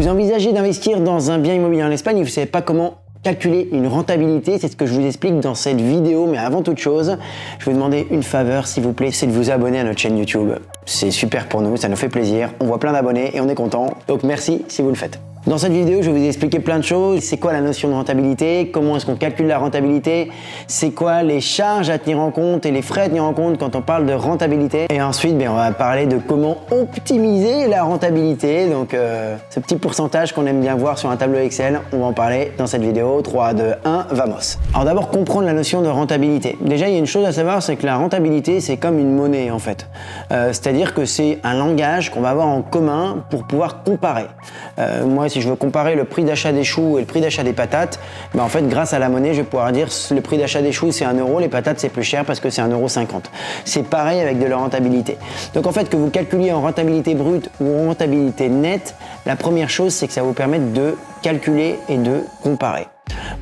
Vous envisagez d'investir dans un bien immobilier en Espagne et vous ne savez pas comment calculer une rentabilité, c'est ce que je vous explique dans cette vidéo, mais avant toute chose, je vais vous demander une faveur s'il vous plaît, c'est de vous abonner à notre chaîne YouTube. C'est super pour nous, ça nous fait plaisir, on voit plein d'abonnés et on est content, donc merci si vous le faites. Dans cette vidéo, je vais vous expliquer plein de choses. C'est quoi la notion de rentabilité? Comment est-ce qu'on calcule la rentabilité? C'est quoi les charges à tenir en compte et les frais à tenir en compte quand on parle de rentabilité? Et ensuite, on va parler de comment optimiser la rentabilité. Donc, ce petit pourcentage qu'on aime bien voir sur un tableau Excel, on va en parler dans cette vidéo. 3, 2, 1, vamos! Alors d'abord, comprendre la notion de rentabilité. Déjà, il y a une chose à savoir, c'est que la rentabilité, c'est comme une monnaie en fait. C'est-à-dire que c'est un langage qu'on va avoir en commun pour pouvoir comparer. Moi, si je veux comparer le prix d'achat des choux et le prix d'achat des patates, en fait, grâce à la monnaie, je vais pouvoir dire le prix d'achat des choux, c'est 1 €, les patates, c'est plus cher parce que c'est 1,50 €. C'est pareil avec de la rentabilité. Donc, en fait, que vous calculiez en rentabilité brute ou en rentabilité nette, la première chose, c'est que ça vous permet de calculer et de comparer.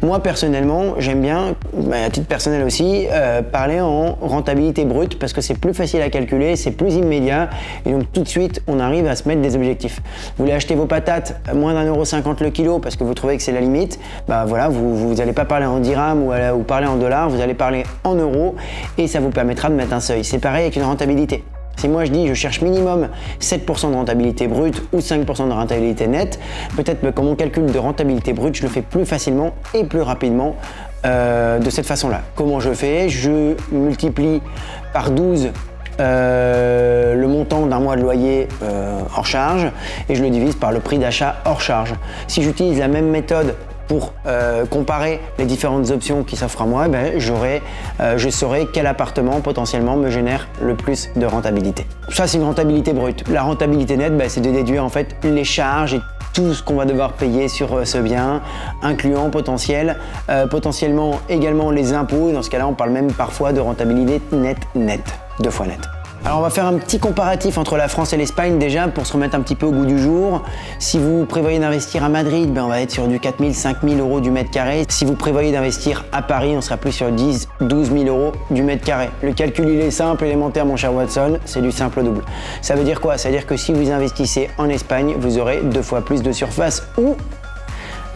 Moi personnellement, j'aime bien, à titre personnel aussi, parler en rentabilité brute parce que c'est plus facile à calculer, c'est plus immédiat et donc tout de suite on arrive à se mettre des objectifs. Vous voulez acheter vos patates à moins d'1,50 € le kilo parce que vous trouvez que c'est la limite, voilà, vous n'allez pas parler en dirhams ou parler en dollars, vous allez parler en euros et ça vous permettra de mettre un seuil. C'est pareil avec une rentabilité. Si moi je dis je cherche minimum 7% de rentabilité brute ou 5% de rentabilité nette, peut-être que comme on calcule de rentabilité brute, je le fais plus facilement et plus rapidement de cette façon-là. Comment je fais? Je multiplie par 12 le montant d'un mois de loyer hors charge et je le divise par le prix d'achat hors charge. Si j'utilise la même méthode pour comparer les différentes options qui s'offrent à moi, je saurai quel appartement potentiellement me génère le plus de rentabilité. Ça, c'est une rentabilité brute. La rentabilité nette, c'est de déduire en fait les charges et tout ce qu'on va devoir payer sur ce bien, incluant potentiellement également les impôts. Dans ce cas-là, on parle même parfois de rentabilité nette, 2 fois nette. Alors on va faire un petit comparatif entre la France et l'Espagne déjà pour se remettre un petit peu au goût du jour. Si vous prévoyez d'investir à Madrid, on va être sur du 4 000, 5 000 € du mètre carré. Si vous prévoyez d'investir à Paris, on sera plus sur 10, 12 000 € du mètre carré. Le calcul il est simple, élémentaire mon cher Watson, c'est du simple au double. Ça veut dire quoi? Ça veut dire que si vous investissez en Espagne, vous aurez 2 fois plus de surface ou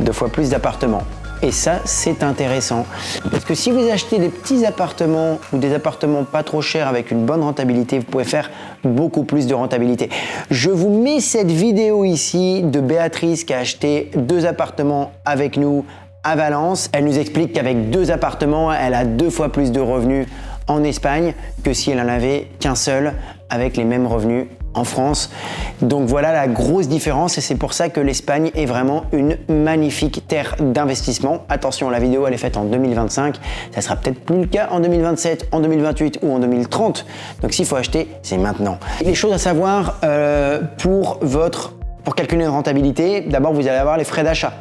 2 fois plus d'appartements. Et ça, c'est intéressant. Parce que si vous achetez des petits appartements ou des appartements pas trop chers avec une bonne rentabilité, vous pouvez faire beaucoup plus de rentabilité. Je vous mets cette vidéo ici de Béatrice qui a acheté 2 appartements avec nous à Valence. Elle nous explique qu'avec 2 appartements, elle a 2 fois plus de revenus en Espagne que si elle en avait qu'un seul avec les mêmes revenus en France. Donc voilà la grosse différence et c'est pour ça que l'Espagne est vraiment une magnifique terre d'investissement. Attention, la vidéo elle est faite en 2025, ça sera peut-être plus le cas en 2027, en 2028 ou en 2030. Donc s'il faut acheter, c'est maintenant. Les choses à savoir pour calculer une rentabilité, d'abord vous allez avoir les frais d'achat.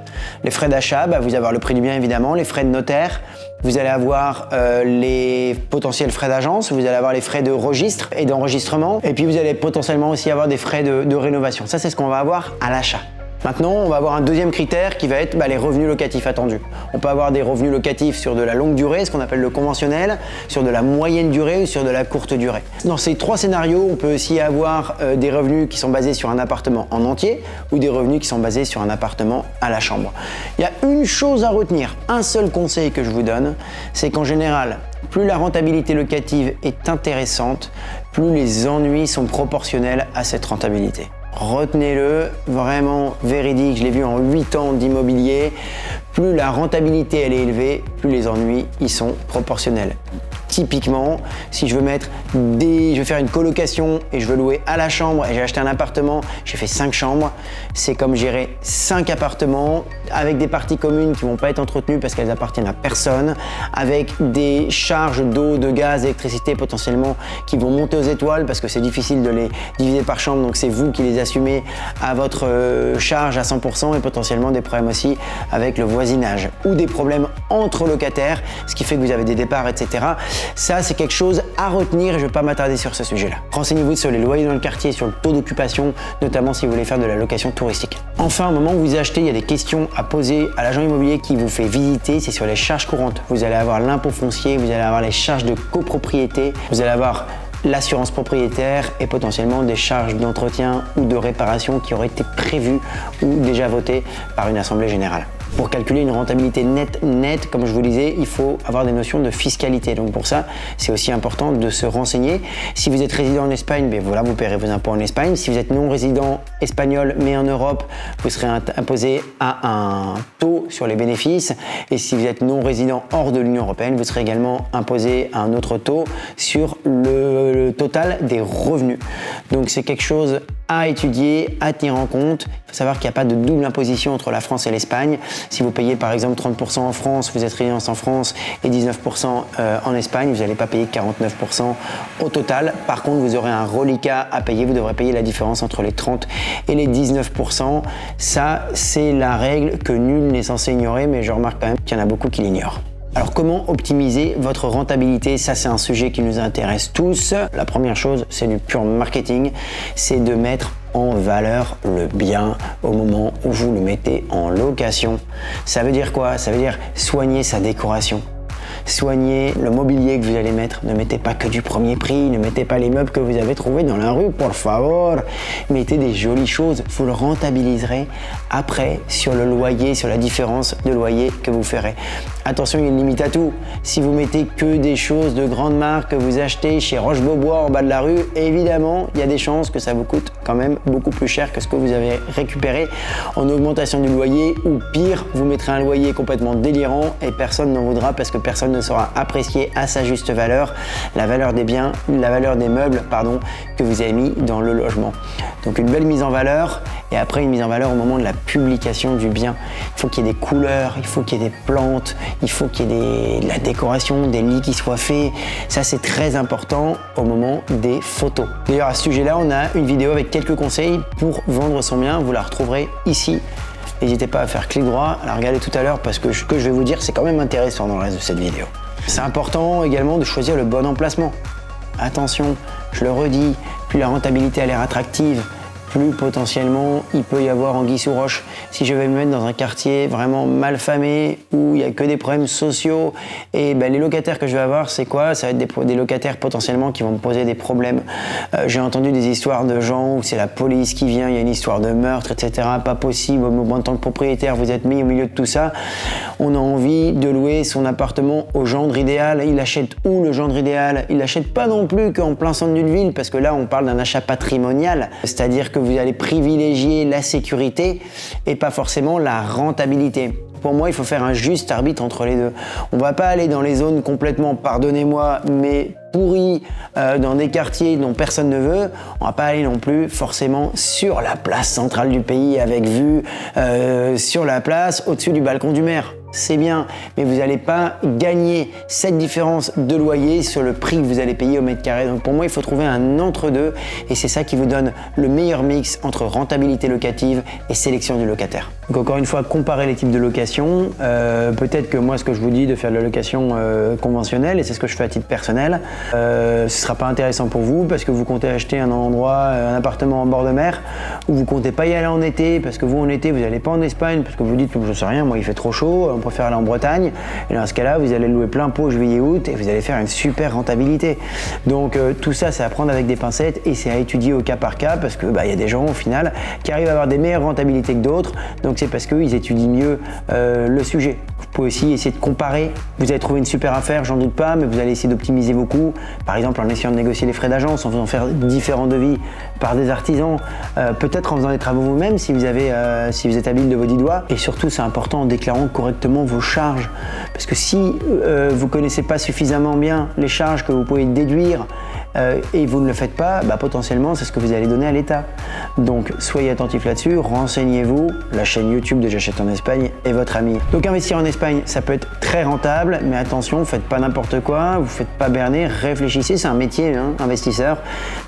Les frais d'achat, vous allez avoir le prix du bien évidemment, les frais de notaire, vous allez avoir les potentiels frais d'agence, vous allez avoir les frais de registre et d'enregistrement, et puis vous allez potentiellement aussi avoir des frais de rénovation. Ça, c'est ce qu'on va avoir à l'achat. Maintenant, on va avoir un deuxième critère qui va être les revenus locatifs attendus. On peut avoir des revenus locatifs sur de la longue durée, ce qu'on appelle le conventionnel, sur de la moyenne durée ou sur de la courte durée. Dans ces 3 scénarios, on peut aussi avoir des revenus qui sont basés sur un appartement en entier ou des revenus qui sont basés sur un appartement à la chambre. Il y a une chose à retenir, un seul conseil que je vous donne, c'est qu'en général, plus la rentabilité locative est intéressante, plus les ennuis sont proportionnels à cette rentabilité. Retenez-le, vraiment véridique, je l'ai vu en 8 ans d'immobilier, plus la rentabilité elle est élevée, plus les ennuis y sont proportionnels. Typiquement, si je veux faire une colocation et je veux louer à la chambre et j'ai acheté un appartement, j'ai fait 5 chambres, c'est comme gérer 5 appartements avec des parties communes qui vont pas être entretenues parce qu'elles appartiennent à personne, avec des charges d'eau, de gaz, d'électricité potentiellement qui vont monter aux étoiles parce que c'est difficile de les diviser par chambre, donc c'est vous qui les assumez à votre charge à 100% et potentiellement des problèmes aussi avec le voisinage ou des problèmes entre locataires, ce qui fait que vous avez des départs, etc. Ça, c'est quelque chose à retenir et je ne vais pas m'attarder sur ce sujet-là. Renseignez-vous sur les loyers dans le quartier, sur le taux d'occupation, notamment si vous voulez faire de la location touristique. Enfin, au moment où vous achetez, il y a des questions à poser à l'agent immobilier qui vous fait visiter, c'est sur les charges courantes. Vous allez avoir l'impôt foncier, vous allez avoir les charges de copropriété, vous allez avoir l'assurance propriétaire et potentiellement des charges d'entretien ou de réparation qui auraient été prévues ou déjà votées par une assemblée générale. Pour calculer une rentabilité nette, comme je vous disais, il faut avoir des notions de fiscalité. Donc pour ça, c'est aussi important de se renseigner. Si vous êtes résident en Espagne, ben voilà, vous paierez vos impôts en Espagne. Si vous êtes non résident espagnol mais en Europe, vous serez imposé à un taux sur les bénéfices. Et si vous êtes non résident hors de l'Union européenne, vous serez également imposé à un autre taux sur le total des revenus. Donc c'est quelque chose à étudier, à tenir en compte. Il faut savoir qu'il n'y a pas de double imposition entre la France et l'Espagne. Si vous payez par exemple 30% en France, vous êtes résident en France et 19% en Espagne, vous n'allez pas payer 49% au total. Par contre, vous aurez un reliquat à payer. Vous devrez payer la différence entre les 30 et les 19%. Ça, c'est la règle que nul n'est censé ignorer, mais je remarque quand même qu'il y en a beaucoup qui l'ignorent. Alors comment optimiser votre rentabilité? Ça, c'est un sujet qui nous intéresse tous. La première chose, c'est du pur marketing, c'est de mettre en valeur le bien au moment où vous le mettez en location. Ça veut dire quoi? Ça veut dire soigner sa décoration. Soignez le mobilier que vous allez mettre. Ne mettez pas que du premier prix, ne mettez pas les meubles que vous avez trouvés dans la rue, por favor. Mettez des jolies choses, vous le rentabiliserez après sur le loyer, sur la différence de loyer que vous ferez. Attention, il y a une limite à tout. Si vous mettez que des choses de grande marque que vous achetez chez Roche-Beaubois en bas de la rue, évidemment, il y a des chances que ça vous coûte quand même beaucoup plus cher que ce que vous avez récupéré en augmentation du loyer, ou pire, vous mettrez un loyer complètement délirant et personne n'en voudra parce que personne ne saura apprécier à sa juste valeur la valeur des biens, la valeur des meubles, pardon, que vous avez mis dans le logement. Donc une belle mise en valeur et après une mise en valeur au moment de la publication du bien. Il faut qu'il y ait des couleurs, il faut qu'il y ait des plantes, il faut qu'il y ait de la décoration, des lits qui soient faits. Ça, c'est très important au moment des photos. D'ailleurs, à ce sujet-là, on a une vidéo avec quelques conseils pour vendre son bien. Vous la retrouverez ici. N'hésitez pas à faire clic droit, à la regarder tout à l'heure parce que ce que je vais vous dire, c'est quand même intéressant dans le reste de cette vidéo. C'est important également de choisir le bon emplacement. Attention, je le redis, plus la rentabilité a l'air attractive, plus potentiellement il peut y avoir anguille sous roche. Si je vais me mettre dans un quartier vraiment mal famé où il n'y a que des problèmes sociaux, et ben, les locataires que je vais avoir, c'est quoi? Ça va être des locataires potentiellement qui vont me poser des problèmes. J'ai entendu des histoires de gens où c'est la police qui vient, il y a une histoire de meurtre, etc. Pas possible. En tant que propriétaire, vous êtes mis au milieu de tout ça. On a envie de louer son appartement au gendre idéal. Il achète où le gendre idéal? Il n'achète pas non plus qu'en plein centre d'une ville, parce que là, on parle d'un achat patrimonial, c'est-à-dire que vous allez privilégier la sécurité et pas forcément la rentabilité. Pour moi, il faut faire un juste arbitre entre les deux. On ne va pas aller dans les zones complètement, pardonnez-moi, mais pourries, dans des quartiers dont personne ne veut. On ne va pas aller non plus forcément sur la place centrale du pays avec vue sur la place au-dessus du balcon du maire. C'est bien, mais vous n'allez pas gagner cette différence de loyer sur le prix que vous allez payer au mètre carré. Donc pour moi, il faut trouver un entre-deux et c'est ça qui vous donne le meilleur mix entre rentabilité locative et sélection du locataire. Donc encore une fois, comparer les types de location. Peut-être que moi, ce que je vous dis de faire de la location conventionnelle, et c'est ce que je fais à titre personnel, ce ne sera pas intéressant pour vous parce que vous comptez acheter un endroit, un appartement en bord de mer, ou vous comptez pas y aller en été parce que vous en été, vous n'allez pas en Espagne parce que vous dites, je sais rien, moi il fait trop chaud, on préfère aller en Bretagne, et dans ce cas-là, vous allez louer plein pot juillet-août et vous allez faire une super rentabilité. Donc tout ça, c'est à prendre avec des pincettes et c'est à étudier au cas par cas parce que y a des gens au final qui arrivent à avoir des meilleures rentabilités que d'autres, donc c'est parce qu'ils étudient mieux le sujet. Vous pouvez aussi essayer de comparer. Vous allez trouver une super affaire, j'en doute pas, mais vous allez essayer d'optimiser vos coûts. Par exemple, en essayant de négocier les frais d'agence, en faisant faire différents devis par des artisans, peut-être en faisant des travaux vous-même si vous êtes habile de vos 10 doigts. Et surtout, c'est important en déclarant correctement vos charges. Parce que si vous ne connaissez pas suffisamment bien les charges que vous pouvez déduire et vous ne le faites pas, potentiellement, c'est ce que vous allez donner à l'État. Donc, soyez attentifs là-dessus, renseignez-vous. La chaîne YouTube de J'achète en Espagne est votre ami. Donc, investir en Espagne, ça peut être très rentable, mais attention, ne faites pas n'importe quoi, vous ne faites pas berner, réfléchissez, c'est un métier, investisseur.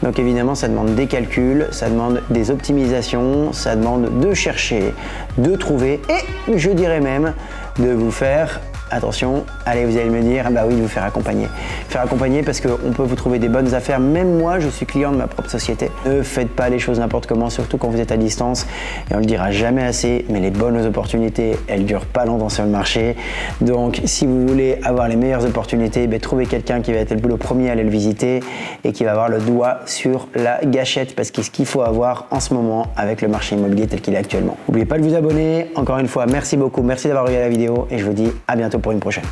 Donc, évidemment, ça demande des calculs, ça demande des optimisations, ça demande de chercher, de trouver et je dirais même de vous faire Attention, allez, vous allez me dire, ah bah oui, vous faire accompagner. Faire accompagner parce qu'on peut vous trouver des bonnes affaires. Même moi, je suis client de ma propre société. Ne faites pas les choses n'importe comment, surtout quand vous êtes à distance. Et on le dira jamais assez, mais les bonnes opportunités, elles durent pas longtemps sur le marché. Donc, si vous voulez avoir les meilleures opportunités, trouvez quelqu'un qui va être le premier à aller le visiter et qui va avoir le doigt sur la gâchette parce que c'est ce qu'il faut avoir en ce moment avec le marché immobilier tel qu'il est actuellement. N'oubliez pas de vous abonner. Encore une fois, merci beaucoup, merci d'avoir regardé la vidéo et je vous dis à bientôt pour une prochaine.